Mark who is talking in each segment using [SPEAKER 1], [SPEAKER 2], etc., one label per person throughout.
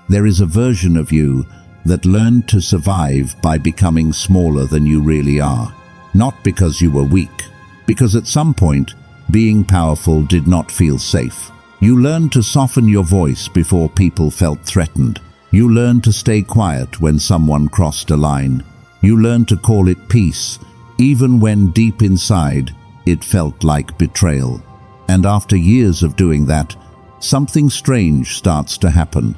[SPEAKER 1] There is a version of you that learned to survive by becoming smaller than you really are. Not because you were weak, because at some point, being powerful did not feel safe. You learned to soften your voice before people felt threatened. You learned to stay quiet when someone crossed a line. You learned to call it peace, even when deep inside it felt like betrayal. And after years of doing that, something strange starts to happen.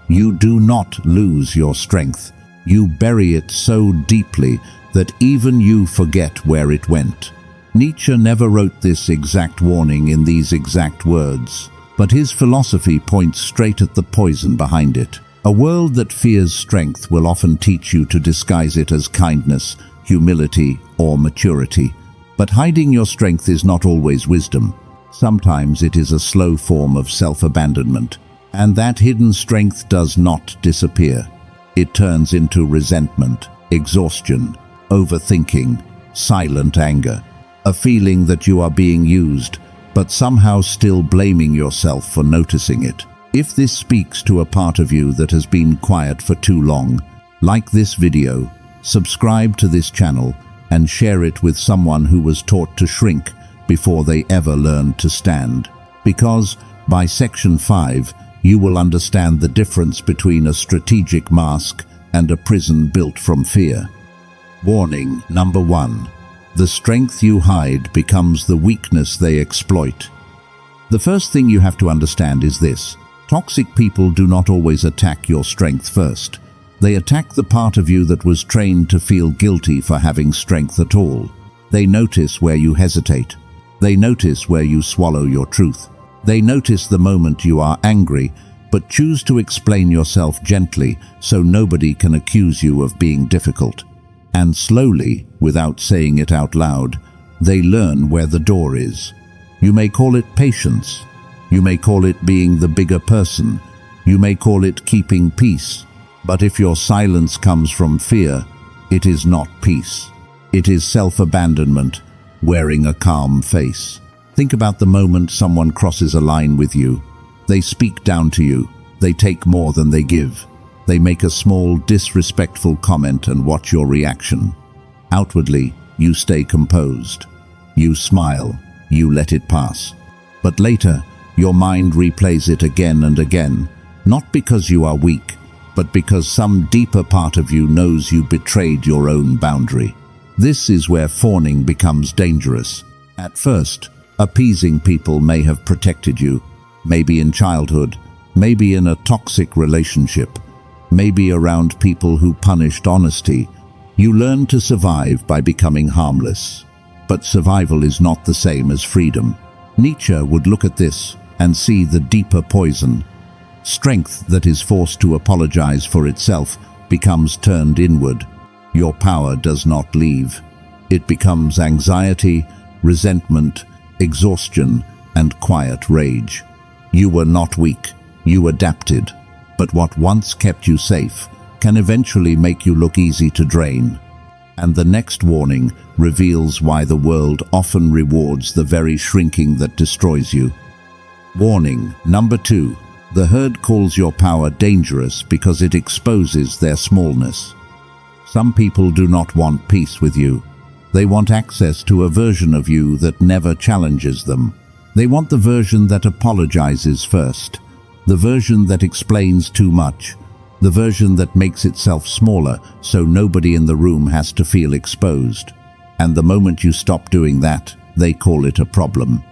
[SPEAKER 1] You do not lose your strength. You bury it so deeply that even you forget where it went. Nietzsche never wrote this exact warning in these exact words, but his philosophy points straight at the poison behind it. A world that fears strength will often teach you to disguise it as kindness, humility, or maturity. But hiding your strength is not always wisdom. Sometimes it is a slow form of self-abandonment. And that hidden strength does not disappear. It turns into resentment, exhaustion, overthinking, silent anger. A feeling that you are being used, but somehow still blaming yourself for noticing it. If this speaks to a part of you that has been quiet for too long, like this video, subscribe to this channel, and share it with someone who was taught to shrink before they ever learned to stand. Because by section 5, you will understand the difference between a strategic mask and a prison built from fear. Warning number 1. The strength you hide becomes the weakness they exploit. The first thing you have to understand is this. Toxic people do not always attack your strength first. They attack the part of you that was trained to feel guilty for having strength at all. They notice where you hesitate. They notice where you swallow your truth. They notice the moment you are angry, but choose to explain yourself gently so nobody can accuse you of being difficult. And slowly, without saying it out loud, they learn where the door is. You may call it patience. You may call it being the bigger person. You may call it keeping peace. But if your silence comes from fear, it is not peace. It is self-abandonment, wearing a calm face. Think about the moment someone crosses a line with you. They speak down to you. They take more than they give. They make a small, disrespectful comment and watch your reaction. Outwardly, you stay composed. You smile. You let it pass. But later, your mind replays it again and again, not because you are weak, but because some deeper part of you knows you betrayed your own boundary. This is where fawning becomes dangerous. At first, appeasing people may have protected you, maybe in childhood, maybe in a toxic relationship, maybe around people who punished honesty. You learn to survive by becoming harmless. But survival is not the same as freedom. Nietzsche would look at this and see the deeper poison. Strength that is forced to apologize for itself becomes turned inward. Your power does not leave. It becomes anxiety, resentment, exhaustion, and quiet rage. You were not weak. You adapted. But what once kept you safe can eventually make you look easy to drain. And the next warning reveals why the world often rewards the very shrinking that destroys you. Warning number 2. The herd calls your power dangerous because it exposes their smallness. Some people do not want peace with you. They want access to a version of you that never challenges them. They want the version that apologizes first, the version that explains too much, the version that makes itself smaller so nobody in the room has to feel exposed. And the moment you stop doing that, they call it a problem.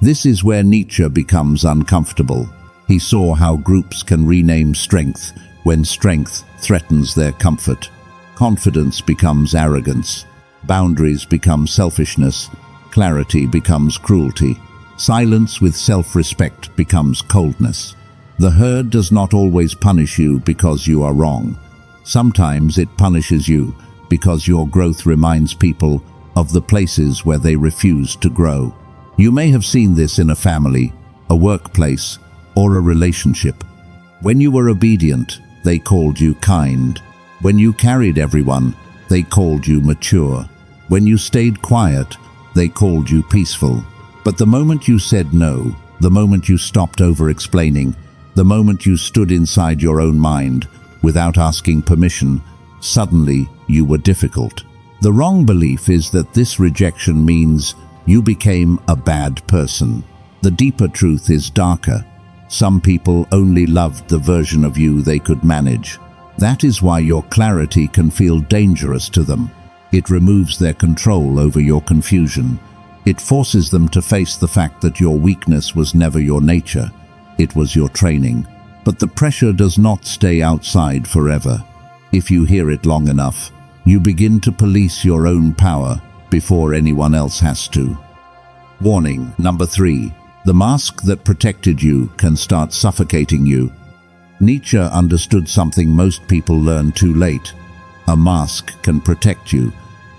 [SPEAKER 1] This is where Nietzsche becomes uncomfortable. He saw how groups can rename strength when strength threatens their comfort. Confidence becomes arrogance. Boundaries become selfishness. Clarity becomes cruelty. Silence with self-respect becomes coldness. The herd does not always punish you because you are wrong. Sometimes it punishes you because your growth reminds people of the places where they refuse to grow. You may have seen this in a family, a workplace, or a relationship. When you were obedient, they called you kind. When you carried everyone, they called you mature. When you stayed quiet, they called you peaceful. But the moment you said no, the moment you stopped over-explaining, The moment you stood inside your own mind, without asking permission, suddenly you were difficult. The wrong belief is that this rejection means you became a bad person. The deeper truth is darker. Some people only loved the version of you they could manage. That is why your clarity can feel dangerous to them. It removes their control over your confusion. It forces them to face the fact that your weakness was never your nature. It was your training. But the pressure does not stay outside forever. If you hear it long enough, you begin to police your own power before anyone else has to. Warning number 3. The mask that protected you can start suffocating you. Nietzsche understood something most people learn too late. A mask can protect you,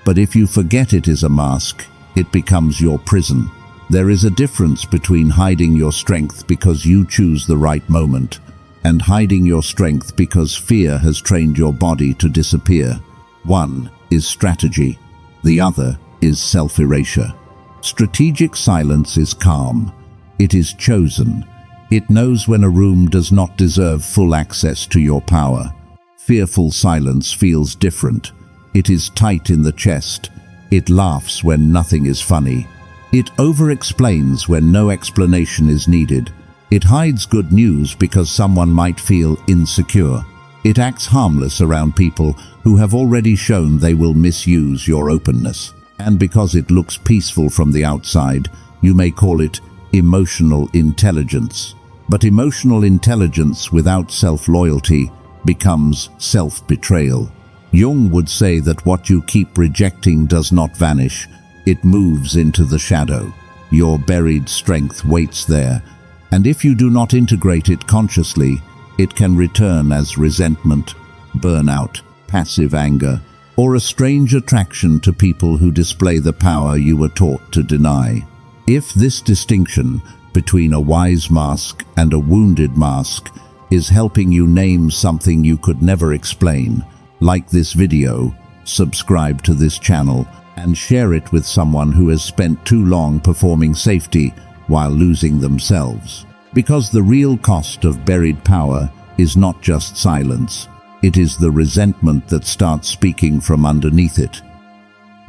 [SPEAKER 1] but if you forget it is a mask, it becomes your prison. There is a difference between hiding your strength because you choose the right moment and hiding your strength because fear has trained your body to disappear. One is strategy, the other is self-erasure. Strategic silence is calm. It is chosen. It knows when a room does not deserve full access to your power. Fearful silence feels different. It is tight in the chest. It laughs when nothing is funny. It overexplains when no explanation is needed. It hides good news because someone might feel insecure. It acts harmless around people who have already shown they will misuse your openness. And because it looks peaceful from the outside, you may call it emotional intelligence. But emotional intelligence without self-loyalty becomes self-betrayal. Jung would say that what you keep rejecting does not vanish. It moves into the shadow. Your buried strength waits there, and if you do not integrate it consciously, it can return as resentment, burnout, passive anger, or a strange attraction to people who display the power you were taught to deny. If this distinction between a wise mask and a wounded mask is helping you name something you could never explain, like this video, subscribe to this channel, and share it with someone who has spent too long performing safety while losing themselves. Because the real cost of buried power is not just silence. It is the resentment that starts speaking from underneath it.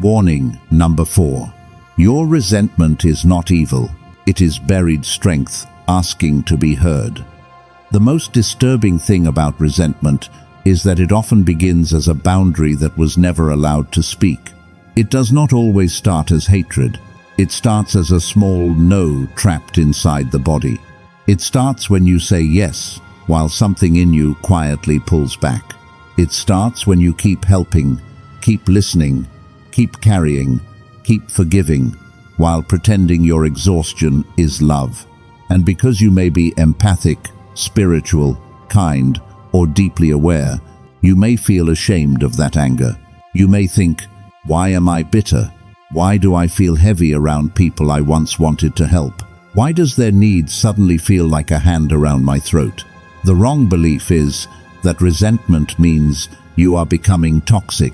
[SPEAKER 1] Warning number 4. Your resentment is not evil. It is buried strength asking to be heard. The most disturbing thing about resentment is that it often begins as a boundary that was never allowed to speak. It does not always start as hatred. It starts as a small no trapped inside the body. It starts when you say yes, while something in you quietly pulls back. It starts when you keep helping, keep listening, keep carrying, keep forgiving, while pretending your exhaustion is love. And because you may be empathic, spiritual, kind, or deeply aware, you may feel ashamed of that anger. You may think, why am I bitter? Why do I feel heavy around people I once wanted to help? Why does their need suddenly feel like a hand around my throat? The wrong belief is that resentment means you are becoming toxic.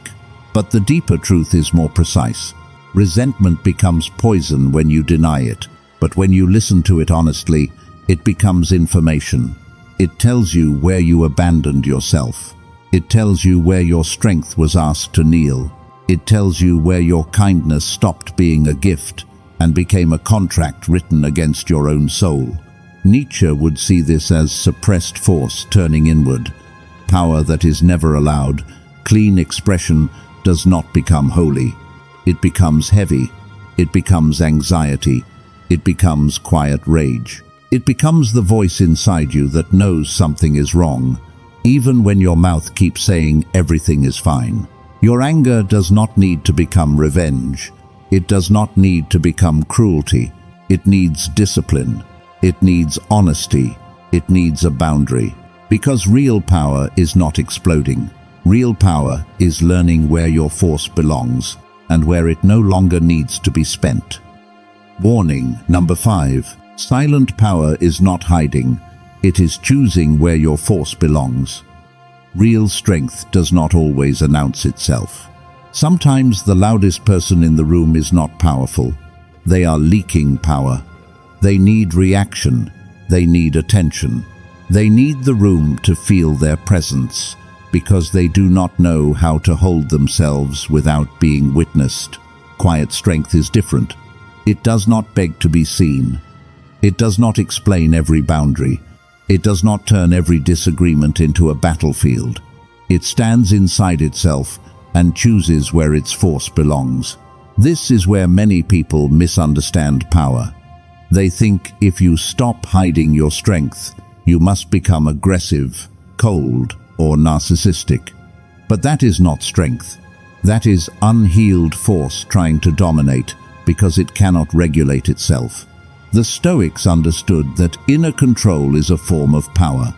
[SPEAKER 1] But the deeper truth is more precise. Resentment becomes poison when you deny it. But when you listen to it honestly, it becomes information. It tells you where you abandoned yourself. It tells you where your strength was asked to kneel. It tells you where your kindness stopped being a gift and became a contract written against your own soul. Nietzsche would see this as suppressed force turning inward. Power that is never allowed, clean expression, does not become holy. It becomes heavy. It becomes anxiety. It becomes quiet rage. It becomes the voice inside you that knows something is wrong, even when your mouth keeps saying everything is fine. Your anger does not need to become revenge. It does not need to become cruelty. It needs discipline. It needs honesty. It needs a boundary. Because real power is not exploding. Real power is learning where your force belongs and where it no longer needs to be spent. Warning number 5. Silent power is not hiding. It is choosing where your force belongs. Real strength does not always announce itself. Sometimes the loudest person in the room is not powerful. They are leaking power. They need reaction. They need attention. They need the room to feel their presence, because they do not know how to hold themselves without being witnessed. Quiet strength is different. It does not beg to be seen. It does not explain every boundary. It does not turn every disagreement into a battlefield. It stands inside itself and chooses where its force belongs. This is where many people misunderstand power. They think if you stop hiding your strength, you must become aggressive, cold, or narcissistic. But that is not strength. That is unhealed force trying to dominate because it cannot regulate itself. The Stoics understood that inner control is a form of power.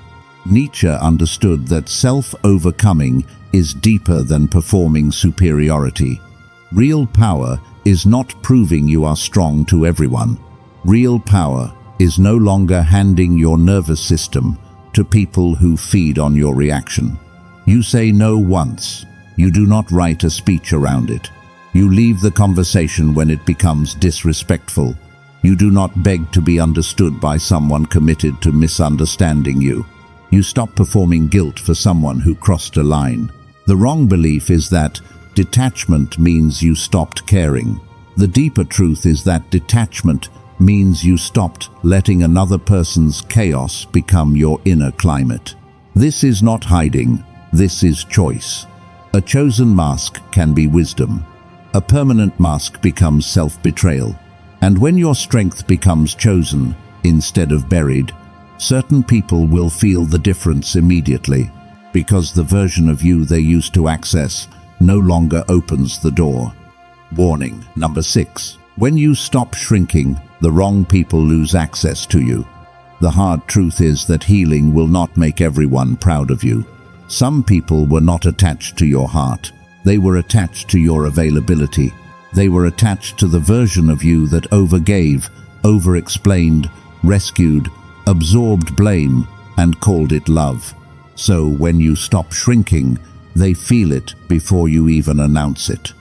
[SPEAKER 1] Nietzsche understood that self-overcoming is deeper than performing superiority. Real power is not proving you are strong to everyone. Real power is no longer handing your nervous system to people who feed on your reaction. You say no once. You do not write a speech around it. You leave the conversation when it becomes disrespectful. You do not beg to be understood by someone committed to misunderstanding you. You stop performing guilt for someone who crossed a line. The wrong belief is that detachment means you stopped caring. The deeper truth is that detachment means you stopped letting another person's chaos become your inner climate. This is not hiding. This is choice. A chosen mask can be wisdom. A permanent mask becomes self-betrayal. And when your strength becomes chosen instead of buried, certain people will feel the difference immediately, because the version of you they used to access no longer opens the door. Warning number 6. When you stop shrinking, the wrong people lose access to you. The hard truth is that healing will not make everyone proud of you. Some people were not attached to your heart. They were attached to your availability. They were attached to the version of you that overgave, overexplained, rescued, absorbed blame, and called it love. So when you stop shrinking, they feel it before you even announce it.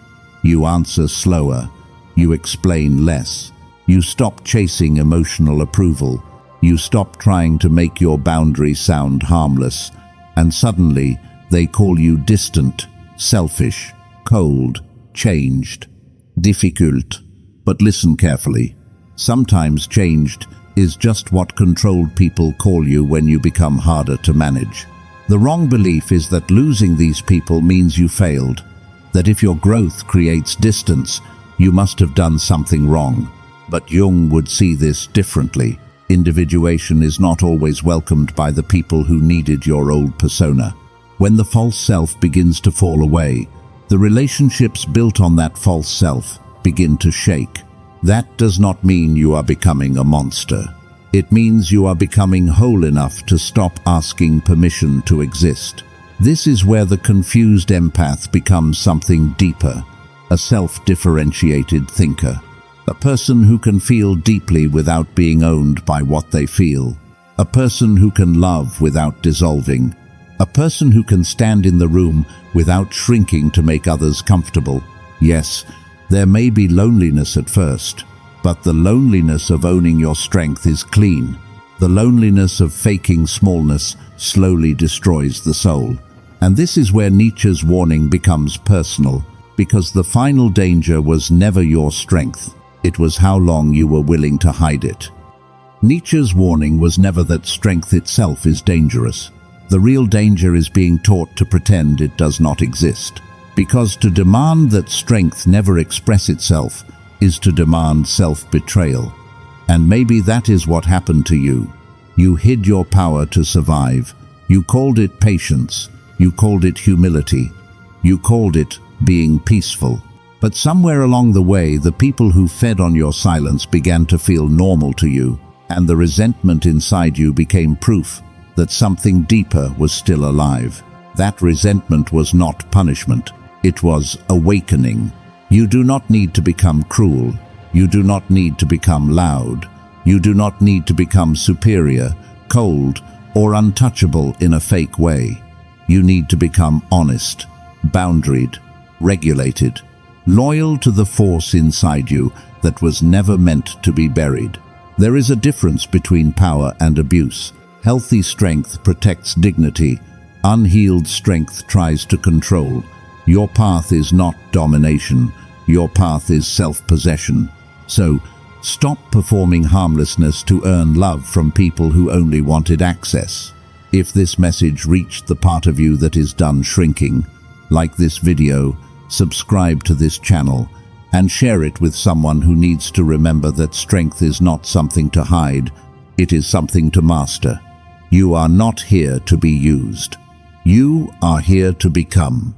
[SPEAKER 1] You answer slower. You explain less. You stop chasing emotional approval. You stop trying to make your boundaries sound harmless. And suddenly, they call you distant, selfish, cold, changed, difficult. But listen carefully. Sometimes changed is just what controlled people call you when you become harder to manage. The wrong belief is that losing these people means you failed. That if your growth creates distance, you must have done something wrong. But Jung would see this differently. Individuation is not always welcomed by the people who needed your old persona. When the false self begins to fall away, the relationships built on that false self begin to shake. That does not mean you are becoming a monster. It means you are becoming whole enough to stop asking permission to exist. This is where the confused empath becomes something deeper, a self-differentiated thinker. A person who can feel deeply without being owned by what they feel. A person who can love without dissolving. A person who can stand in the room without shrinking to make others comfortable. Yes, there may be loneliness at first, but the loneliness of owning your strength is clean. The loneliness of faking smallness slowly destroys the soul. And this is where Nietzsche's warning becomes personal, because the final danger was never your strength. It was how long you were willing to hide it. Nietzsche's warning was never that strength itself is dangerous. The real danger is being taught to pretend it does not exist. Because to demand that strength never express itself is to demand self-betrayal. And maybe that is what happened to you. You hid your power to survive. You called it patience. You called it humility. You called it being peaceful. But somewhere along the way, the people who fed on your silence began to feel normal to you, and the resentment inside you became proof that something deeper was still alive. That resentment was not punishment. It was awakening. You do not need to become cruel. You do not need to become loud. You do not need to become superior, cold, or untouchable in a fake way. You need to become honest, boundaried, regulated, loyal to the force inside you that was never meant to be buried. There is a difference between power and abuse. Healthy strength protects dignity. Unhealed strength tries to control. Your path is not domination. Your path is self-possession. So, stop performing harmlessness to earn love from people who only wanted access. If this message reached the part of you that is done shrinking, like this video, subscribe to this channel, and share it with someone who needs to remember that strength is not something to hide, it is something to master. You are not here to be used. You are here to become.